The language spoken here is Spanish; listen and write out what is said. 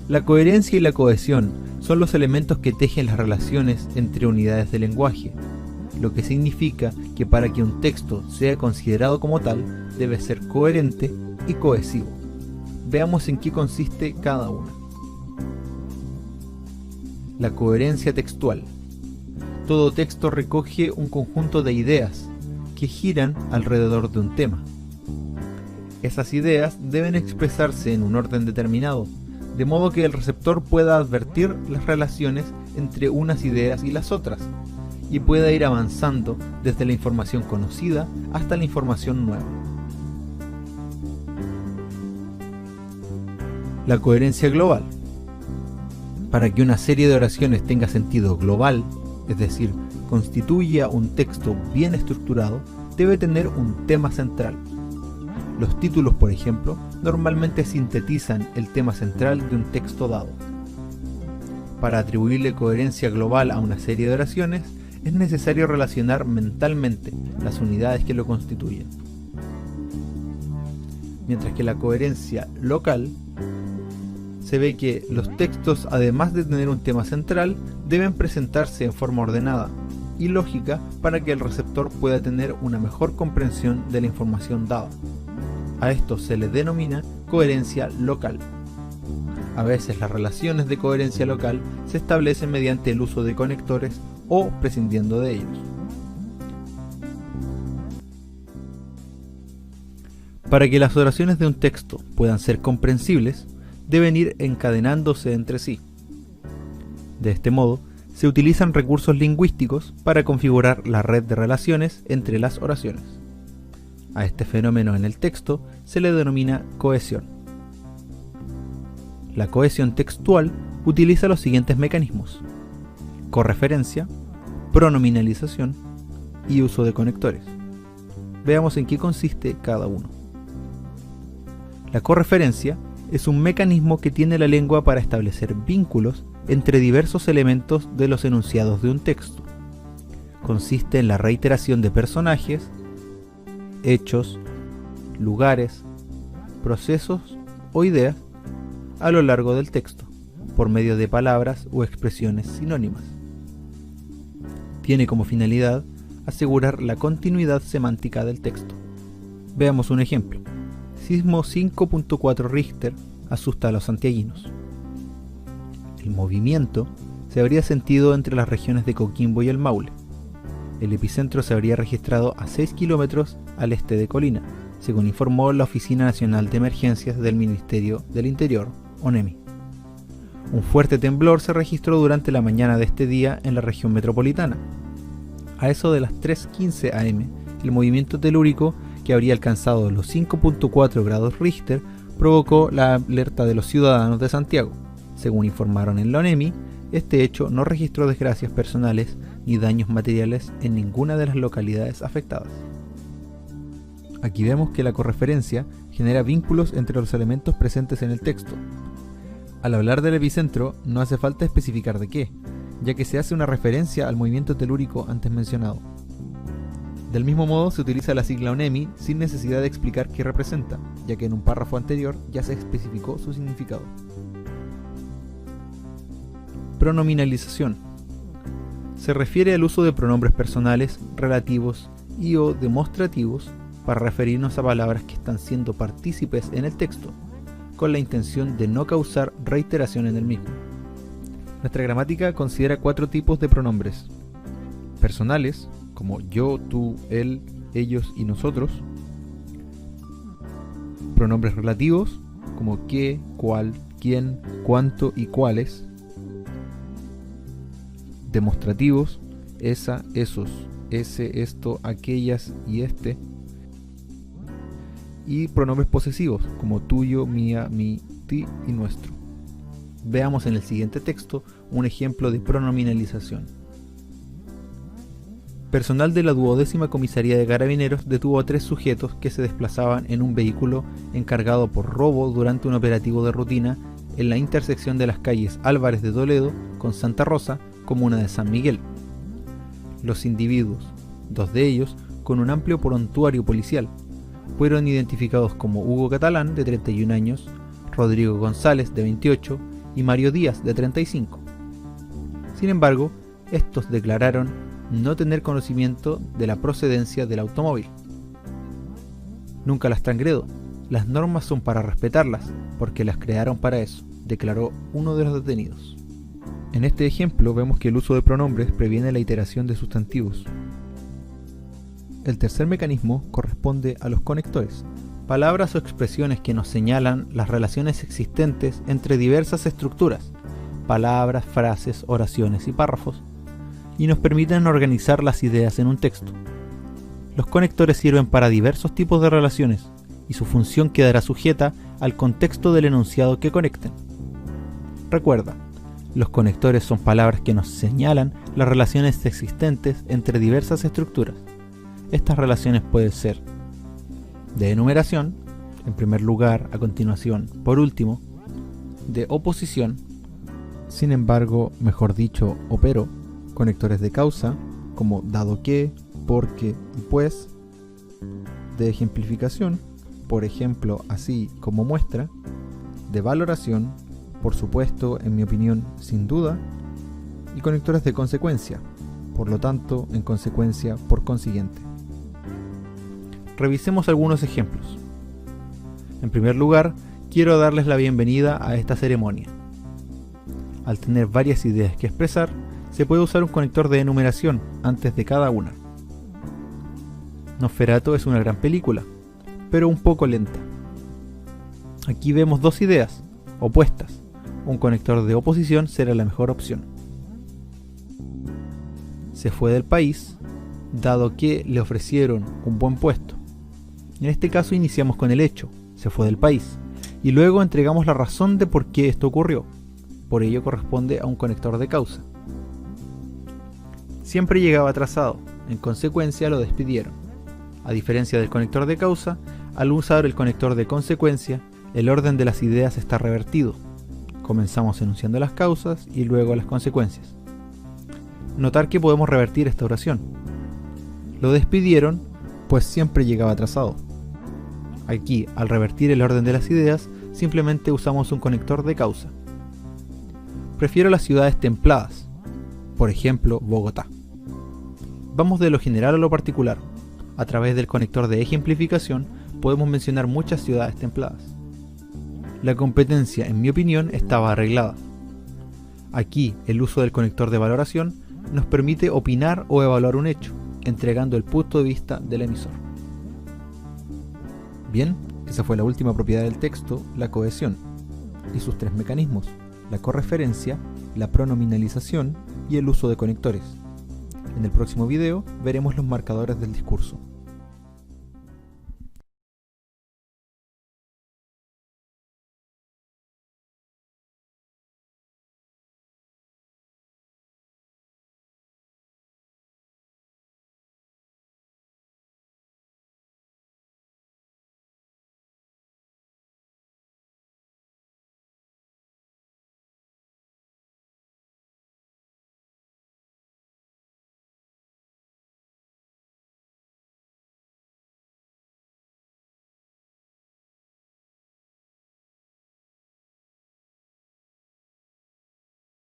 La coherencia y la cohesión son los elementos que tejen las relaciones entre unidades de lenguaje, lo que significa que para que un texto sea considerado como tal, debe ser coherente y cohesivo. Veamos en qué consiste cada una. La coherencia textual. Todo texto recoge un conjunto de ideas que giran alrededor de un tema. Esas ideas deben expresarse en un orden determinado, de modo que el receptor pueda advertir las relaciones entre unas ideas y las otras, y pueda ir avanzando desde la información conocida hasta la información nueva. La coherencia global. Para que una serie de oraciones tenga sentido global, es decir, constituya un texto bien estructurado, debe tener un tema central. Los títulos, por ejemplo, normalmente sintetizan el tema central de un texto dado. Para atribuirle coherencia global a una serie de oraciones, es necesario relacionar mentalmente las unidades que lo constituyen. Mientras que la coherencia local, se ve que los textos, además de tener un tema central, deben presentarse en forma ordenada y lógica para que el receptor pueda tener una mejor comprensión de la información dada. A esto se le denomina coherencia local. A veces las relaciones de coherencia local se establecen mediante el uso de conectores o prescindiendo de ellos. Para que las oraciones de un texto puedan ser comprensibles, deben ir encadenándose entre sí. De este modo, se utilizan recursos lingüísticos para configurar la red de relaciones entre las oraciones. A este fenómeno en el texto se le denomina cohesión. La cohesión textual utiliza los siguientes mecanismos: correferencia, pronominalización y uso de conectores. Veamos en qué consiste cada uno. La correferencia es un mecanismo que tiene la lengua para establecer vínculos entre diversos elementos de los enunciados de un texto. Consiste en la reiteración de personajes, hechos, lugares, procesos o ideas a lo largo del texto, por medio de palabras o expresiones sinónimas. Tiene como finalidad asegurar la continuidad semántica del texto. Veamos un ejemplo. Sismo 5.4 Richter asusta a los santiaguinos. El movimiento se habría sentido entre las regiones de Coquimbo y el Maule. El epicentro se habría registrado a 6 kilómetros al este de Colina, según informó la Oficina Nacional de Emergencias del Ministerio del Interior, ONEMI. Un fuerte temblor se registró durante la mañana de este día en la región metropolitana. A eso de las 3:15 am, el movimiento telúrico, que habría alcanzado los 5.4 grados Richter, provocó la alerta de los ciudadanos de Santiago. Según informaron en la ONEMI, este hecho no registró desgracias personales ni daños materiales en ninguna de las localidades afectadas. Aquí vemos que la correferencia genera vínculos entre los elementos presentes en el texto. Al hablar del epicentro, no hace falta especificar de qué, ya que se hace una referencia al movimiento telúrico antes mencionado. Del mismo modo, se utiliza la sigla ONEMI sin necesidad de explicar qué representa, ya que en un párrafo anterior ya se especificó su significado. Pronominalización. Se refiere al uso de pronombres personales, relativos y o demostrativos para referirnos a palabras que están siendo partícipes en el texto, con la intención de no causar reiteración en el mismo. Nuestra gramática considera 4 tipos de pronombres: personales, como yo, tú, él, ellos y nosotros; pronombres relativos, como qué, cuál, quién, cuánto y cuáles; demostrativos, esa, esos, ese, esto, aquellas y este; y pronombres posesivos, como tuyo, mía, mi, ti y nuestro. Veamos en el siguiente texto un ejemplo de pronominalización. Personal de la 12ª Comisaría de Carabineros detuvo a 3 sujetos que se desplazaban en un vehículo encargado por robo durante un operativo de rutina en la intersección de las calles Álvarez de Toledo con Santa Rosa, comuna de San Miguel. Los individuos, 2 de ellos con un amplio prontuario policial, fueron identificados como Hugo Catalán, de 31 años, Rodrigo González, de 28, y Mario Díaz, de 35. Sin embargo, estos declararon no tener conocimiento de la procedencia del automóvil. Nunca las transgredo, las normas son para respetarlas, porque las crearon para eso, declaró uno de los detenidos. En este ejemplo vemos que el uso de pronombres previene la iteración de sustantivos. El tercer mecanismo corresponde a los conectores, palabras o expresiones que nos señalan las relaciones existentes entre diversas estructuras, palabras, frases, oraciones y párrafos, y nos permiten organizar las ideas en un texto. Los conectores sirven para diversos tipos de relaciones, y su función quedará sujeta al contexto del enunciado que conecten. Recuerda, los conectores son palabras que nos señalan las relaciones existentes entre diversas estructuras. Estas relaciones pueden ser de enumeración, en primer lugar, a continuación, por último, de oposición, sin embargo, mejor dicho, o pero, conectores de causa, como dado que, porque y pues, de ejemplificación, por ejemplo, así como muestra, de valoración, por supuesto, en mi opinión, sin duda, y conectores de consecuencia, por lo tanto, en consecuencia, por consiguiente. Revisemos algunos ejemplos. En primer lugar, quiero darles la bienvenida a esta ceremonia. Al tener varias ideas que expresar, se puede usar un conector de enumeración antes de cada una. Nosferatu es una gran película, pero un poco lenta. Aquí vemos dos ideas opuestas. Un conector de oposición será la mejor opción. Se fue del país, dado que le ofrecieron un buen puesto. En este caso iniciamos con el hecho, se fue del país, y luego entregamos la razón de por qué esto ocurrió. Por ello corresponde a un conector de causa. Siempre llegaba atrasado, en consecuencia lo despidieron. A diferencia del conector de causa, al usar el conector de consecuencia, el orden de las ideas está revertido. Comenzamos enunciando las causas y luego las consecuencias. Notar que podemos revertir esta oración. Lo despidieron, pues siempre llegaba atrasado. Aquí, al revertir el orden de las ideas, simplemente usamos un conector de causa. Prefiero las ciudades templadas, por ejemplo, Bogotá. Vamos de lo general a lo particular. A través del conector de ejemplificación podemos mencionar muchas ciudades templadas. La competencia, en mi opinión, estaba arreglada. Aquí, el uso del conector de valoración nos permite opinar o evaluar un hecho, entregando el punto de vista del emisor. Bien, esa fue la última propiedad del texto, la cohesión, y sus tres mecanismos, la correferencia, la pronominalización y el uso de conectores. En el próximo video veremos los marcadores del discurso.